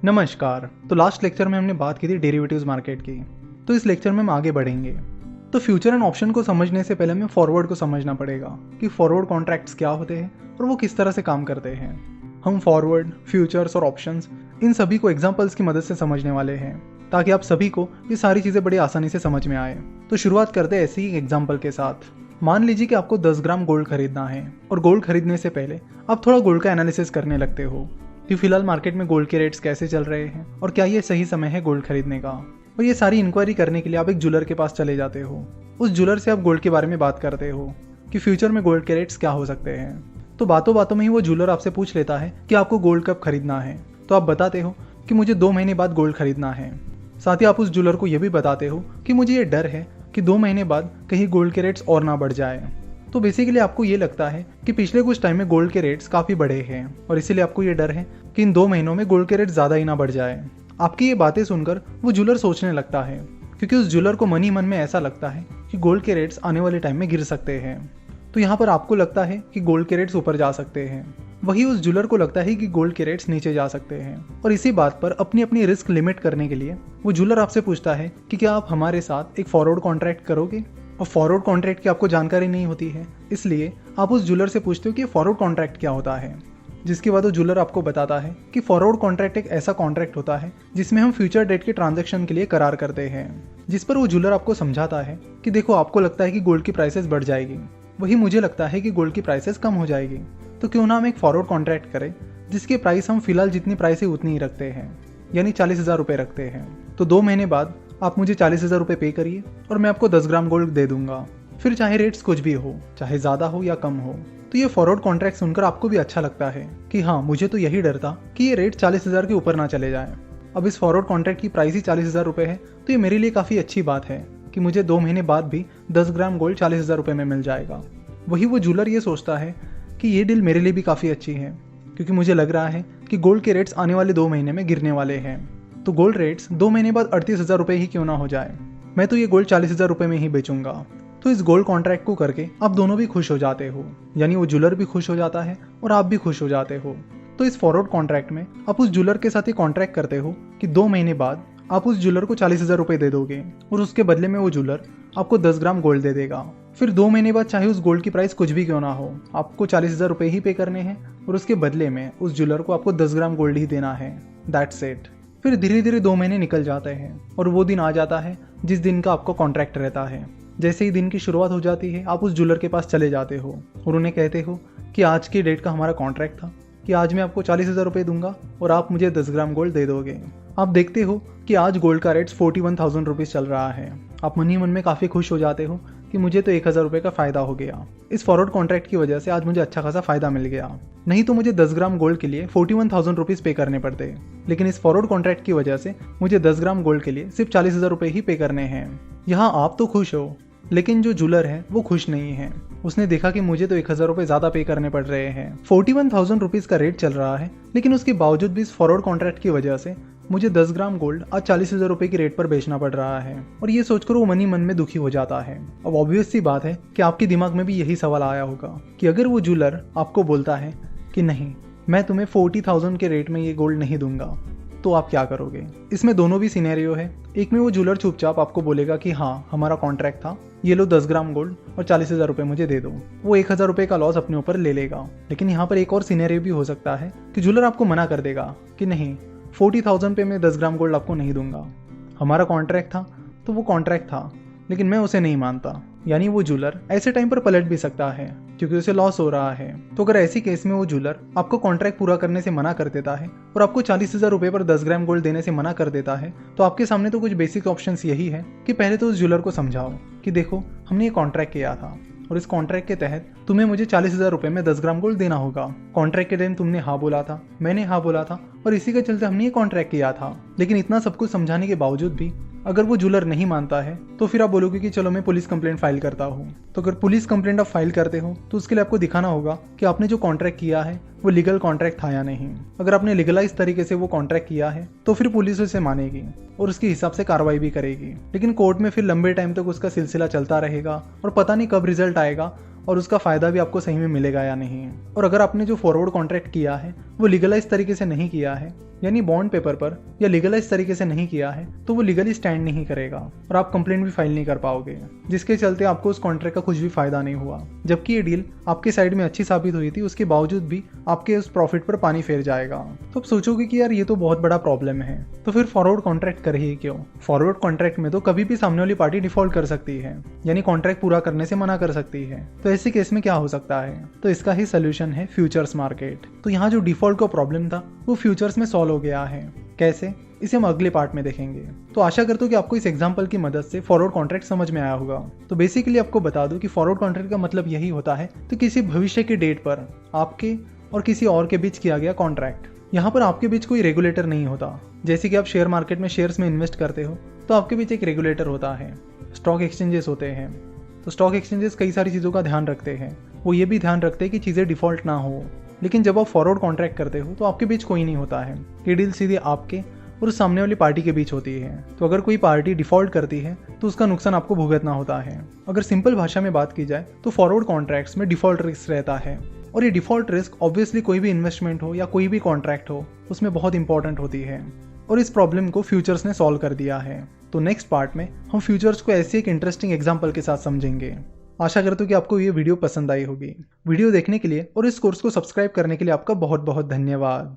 नमस्कार। तो last lecture में हमने बात की थी डेरिवेटिव्स मार्केट की। तो इस लेक्चर में हम आगे बढ़ेंगे। तो फ्यूचर एंड ऑप्शन को समझने से पहले हमें फॉरवर्ड को समझना पड़ेगा कि फॉरवर्ड कॉन्ट्रैक्ट्स क्या होते हैं और वो किस तरह से काम करते हैं। हम फॉरवर्ड, फ्यूचर्स और ऑप्शंस इन सभी को एग्जाम्पल्स की मदद से समझने वाले हैं ताकि आप सभी को ये सारी चीज़ें बड़ी आसानी से समझ में आए। तो शुरुआत करते हैं ऐसे ही एग्जाम्पल के साथ। मान लीजिए कि आपको 10 ग्राम गोल्ड खरीदना है और गोल्ड खरीदने से पहले आप थोड़ा गोल्ड का एनालिसिस करने लगते हो कि फिलहाल मार्केट में गोल्ड के रेट्स कैसे चल रहे हैं और क्या ये सही समय है गोल्ड खरीदने का। और ये सारी इंक्वायरी करने के लिए आप एक ज्वेलर के पास चले जाते हो। उस ज्वेलर से आप गोल्ड के बारे में बात करते हो कि फ्यूचर में गोल्ड के रेट्स क्या हो सकते हैं। तो बातों बातों में ही वो ज्वेलर आपसे पूछ लेता है कि आपको गोल्ड कब खरीदना है। तो आप बताते हो कि मुझे 2 महीने बाद गोल्ड खरीदना है। साथ ही आप उस ज्वेलर को यह भी बताते हो कि मुझे ये डर है कि 2 महीने बाद कहीं गोल्ड के रेट्स और ना बढ़ जाए। तो बेसिकली आपको ये लगता है कि पिछले कुछ टाइम में गोल्ड के रेट्स काफ़ी बढ़े हैं और इसीलिए आपको ये डर है कि इन 2 महीनों में गोल्ड के रेट ज़्यादा ही ना बढ़ जाए। आपकी ये बातें सुनकर वो ज्वेलर सोचने लगता है क्योंकि उस ज्वेलर को मन ही मन में ऐसा लगता है कि गोल्ड के रेट्स आने वाले टाइम में गिर सकते हैं। तो यहाँ पर आपको लगता है कि गोल्ड के रेट्स ऊपर जा सकते हैं, वही उस ज्वेलर को लगता है कि गोल्ड के रेट्स नीचे जा सकते हैं। और इसी बात पर अपनी अपनी रिस्क लिमिट करने के लिए वो ज्वेलर आपसे पूछता है कि क्या आप हमारे साथ एक फॉरवर्ड कॉन्ट्रैक्ट करोगे। और फॉरवर्ड कॉन्ट्रैक्ट की आपको जानकारी नहीं होती है, इसलिए आप उस ज्वेलर से पूछते हो कि फॉरवर्ड कॉन्ट्रैक्ट क्या होता है। जिसके बाद वो ज्वेलर आपको बताता है कि फॉरवर्ड कॉन्ट्रैक्ट एक ऐसा कॉन्ट्रैक्ट होता है जिसमें हम फ्यूचर डेट के ट्रांजैक्शन के लिए करार करते हैं। जिस पर वो ज्वेलर आपको समझाता है कि देखो, आपको लगता है कि गोल्ड की प्राइसेस बढ़ जाएगी, वही मुझे लगता है कि गोल्ड की प्राइसेस कम हो जाएगी। तो क्यों ना हम एक फॉरवर्ड कॉन्ट्रैक्ट करें जिसके प्राइस हम फिलहाल जितनी प्राइस है उतनी ही रखते हैं, यानी 40,000 रुपये रखते हैं। तो 2 महीने बाद आप मुझे 40,000 रुपये पे करिए और मैं आपको 10 ग्राम गोल्ड दे दूंगा। फिर चाहे रेट्स कुछ भी हो, चाहे ज़्यादा हो या कम हो। तो ये फॉरवर्ड कॉन्ट्रैक्ट सुनकर आपको भी अच्छा लगता है कि हाँ, मुझे तो यही डर था कि ये रेट 40,000 के ऊपर ना चले जाए। अब इस फॉरवर्ड कॉन्ट्रैक्ट की प्राइस ही 40,000 रुपये है, तो ये मेरे लिए काफ़ी अच्छी बात है कि मुझे 2 महीने बाद भी 10 ग्राम गोल्ड 40,000 रुपये में मिल जाएगा। वही वो ज्वेलर ये सोचता है कि ये डील मेरे लिए भी काफ़ी अच्छी है क्योंकि मुझे लग रहा है कि गोल्ड के रेट्स आने वाले 2 महीने में गिरने वाले हैं। तो गोल्ड रेट्स 2 महीने बाद 38,000 रुपये ही क्यों ना हो जाए, मैं तो ये गोल्ड 40,000 रुपये में ही बेचूंगा। तो इस गोल्ड कॉन्ट्रैक्ट को करके आप दोनों भी खुश हो जाते हो, यानी वो ज्वेलर भी खुश हो जाता है और आप भी खुश हो जाते हो। तो इस फॉरवर्ड कॉन्ट्रैक्ट में आप उस ज्वेलर के साथ ही कॉन्ट्रैक्ट करते हो कि 2 महीने बाद आप उस ज्वेलर को 40,000 रुपये दे दोगे और उसके बदले में वो ज्वेलर आपको 10 ग्राम गोल्ड दे देगा। फिर 2 महीने बाद चाहे उस गोल्ड की प्राइस कुछ भी क्यों ना हो, आपको 40,000 रुपये ही पे करने हैं और उसके बदले में उस ज्वेलर को आपको 10 ग्राम गोल्ड ही देना है। That's it. फिर धीरे धीरे 2 महीने निकल जाते हैं और वो दिन आ जाता है जिस दिन का आपको कॉन्ट्रैक्ट रहता है। जैसे ही दिन की शुरुआत हो जाती है, आप उस ज्वेलर के पास चले जाते हो और उन्हें कहते हो कि आज की डेट का हमारा कॉन्ट्रैक्ट था कि आज मैं आपको 40,000 रुपये दूंगा और आप मुझे 10 ग्राम गोल्ड दे दोगे। आप देखते हो कि आज गोल्ड का रेट 41,000 रुपीज़ चल रहा है। आप मन ही मन में काफ़ी खुश हो जाते हो कि मुझे तो 1,000 रुपये का फ़ायदा हो गया। इस फॉरवर्ड कॉन्ट्रैक्ट की वजह से आज मुझे अच्छा खासा फ़ायदा मिल गया, नहीं तो मुझे 10 ग्राम गोल्ड के लिए 41,000 रुपीज़ पे करने पड़ते। लेकिन इस फॉरवर्ड कॉन्ट्रैक्ट की वजह से मुझे 10 ग्राम गोल्ड के लिए सिर्फ 40,000 रुपये ही पे करने हैं। यहाँ आप तो खुश हो, लेकिन जो ज्वेलर है वो खुश नहीं है। उसने देखा कि मुझे तो 1,000 रुपये ज़्यादा पे करने पड़ रहे हैं। 41,000 रुपीज़ का रेट चल रहा है, लेकिन उसके बावजूद भी इस फॉरवर्ड कॉन्ट्रैक्ट की वजह से मुझे 10 ग्राम गोल्ड आज 40,000 रुपये की रेट पर बेचना पड़ रहा है। और ये सोचकर वो मन ही मन में दुखी हो जाता है। अब ऑब्वियस सी बात है कि आपके दिमाग में भी यही सवाल आया होगा कि अगर वो ज्वेलर आपको बोलता है कि नहीं, मैं तुम्हें 40,000 के रेट में ये गोल्ड नहीं दूंगा, तो आप क्या करोगे। इसमें दोनों भी सिनेरियो है। एक में वो ज्वेलर चुपचाप आपको बोलेगा कि हाँ, हमारा कॉन्ट्रैक्ट था, ये लो 10 ग्राम गोल्ड और 40,000 रुपये मुझे दे दो। वो 1,000 रुपये का लॉस अपने ऊपर ले लेगा। लेकिन यहाँ पर एक और सिनेरियो भी हो सकता है कि ज्वेलर आपको मना कर देगा कि नहीं, 40,000 पे मैं 10 ग्राम गोल्ड आपको नहीं दूंगा। हमारा कॉन्ट्रैक्ट था तो वो कॉन्ट्रैक्ट था, लेकिन मैं उसे नहीं मानता। यानी वो ज्वेलर ऐसे टाइम पर पलट भी सकता है क्योंकि उसे लॉस हो रहा है। तो अगर ऐसी केस में वो ज्वेलर आपको कॉन्ट्रैक्ट पूरा करने से मना कर देता है और आपको 40,000 रुपये पर 10 ग्राम गोल्ड देने से मना कर देता है, तो आपके सामने तो कुछ बेसिक ऑप्शंस यही है कि पहले तो उस ज्वेलर को समझाओ कि देखो, हमने ये कॉन्ट्रैक्ट किया था और इस कॉन्ट्रैक्ट के तहत तुम्हें मुझे 40,000 रुपये में 10 ग्राम गोल्ड देना होगा। कॉन्ट्रैक्ट के टाइम तुमने हाँ बोला था, मैंने हाँ बोला था और इसी के चलते हमने ये कॉन्ट्रैक्ट किया था। लेकिन इतना सब कुछ समझाने के बावजूद भी अगर वो ज्वेलर नहीं मानता है, तो फिर आप बोलोगे कि चलो मैं पुलिस कंप्लेंट फाइल करता हूँ। तो अगर पुलिस कंप्लेंट आप फाइल करते हो तो उसके लिए आपको दिखाना होगा कि आपने जो कॉन्ट्रैक्ट किया है वो लीगल कॉन्ट्रैक्ट था या नहीं। अगर आपने लीगलाइज तरीके से वो कॉन्ट्रैक्ट किया है तो फिर पुलिस उसे मानेगी और उसके हिसाब से कार्रवाई भी करेगी। लेकिन कोर्ट में फिर लंबे टाइम तक उसका सिलसिला चलता रहेगा और पता नहीं कब रिजल्ट आएगा और उसका फ़ायदा भी आपको सही में मिलेगा या नहीं। और अगर आपने जो फॉरवर्ड कॉन्ट्रैक्ट किया है वो लीगलाइज तरीके से नहीं किया है, यानी बॉन्ड पेपर पर या लीगलाइज तरीके से नहीं किया है तो वो लीगली स्टैंड नहीं करेगा और आप कंप्लेंट भी फाइल नहीं कर पाओगे, जिसके चलते आपको उस कॉन्ट्रैक्ट का कुछ भी फायदा नहीं हुआ। जबकि ये डील आपके साइड में अच्छी साबित हुई थी, उसके बावजूद भी आपके उस प्रॉफिट पर पानी फेर जाएगा। तो आप सोचोगे कि यार ये तो बहुत बड़ा प्रॉब्लम है, तो फिर फॉरवर्ड कॉन्ट्रैक्ट कर ही क्यों। फॉरवर्ड कॉन्ट्रैक्ट में तो कभी भी सामने वाली पार्टी डिफॉल्ट कर सकती है, यानी कॉन्ट्रैक्ट पूरा करने से मना कर सकती है। तो ऐसे केस में क्या हो सकता है, तो इसका ही सोल्यूशन है फ्यूचर्स मार्केट। तो यहाँ जो डिफॉल्ट का प्रॉब्लम था वो फ्यूचर्स में सॉल्व हो गया है। कैसे, इसे हम अगले पार्ट में देखेंगे। तो आशा करता हूँ कि आपको इस एग्जांपल की मदद से फॉरवर्ड कॉन्ट्रैक्ट समझ में आया होगा। तो बेसिकली आपको बता दूं कि फॉरवर्ड कॉन्ट्रैक्ट का मतलब यही होता है तो किसी भविष्य के डेट पर आपके और किसी और के बीच किया गया कॉन्ट्रैक्ट। यहाँ पर आपके बीच कोई रेगुलेटर नहीं होता। जैसे कि आप शेयर मार्केट में शेयर्स में इन्वेस्ट करते हो तो आपके बीच एक रेगुलेटर होता है, स्टॉक एक्सचेंजेस होते हैं। तो स्टॉक एक्सचेंजेस कई सारी चीज़ों का ध्यान रखते हैं, वो ये भी ध्यान रखते हैं कि चीज़ें डिफॉल्ट ना हो। लेकिन जब आप फॉरवर्ड कॉन्ट्रैक्ट करते हो तो आपके बीच कोई नहीं होता है, ये डील सीधे आपके और उस सामने वाली पार्टी के बीच होती है। तो अगर कोई पार्टी डिफॉल्ट करती है तो उसका नुकसान आपको भुगतना होता है। अगर सिंपल भाषा में बात की जाए तो फॉरवर्ड कॉन्ट्रैक्ट्स में डिफॉल्ट रिस्क रहता है, और ये डिफॉल्ट रिस्क ऑब्वियसली कोई भी इन्वेस्टमेंट हो या कोई भी कॉन्ट्रैक्ट हो उसमें बहुत इंपॉर्टेंट होती है, और इस प्रॉब्लम को फ्यूचर्स ने सॉल्व कर दिया है। तो नेक्स्ट पार्ट में हम फ्यूचर्स को ऐसे एक इंटरेस्टिंग एग्जाम्पल के साथ समझेंगे। आशा करता हूँ कि आपको ये वीडियो पसंद आई होगी। वीडियो देखने के लिए और इस कोर्स को सब्सक्राइब करने के लिए आपका बहुत बहुत धन्यवाद।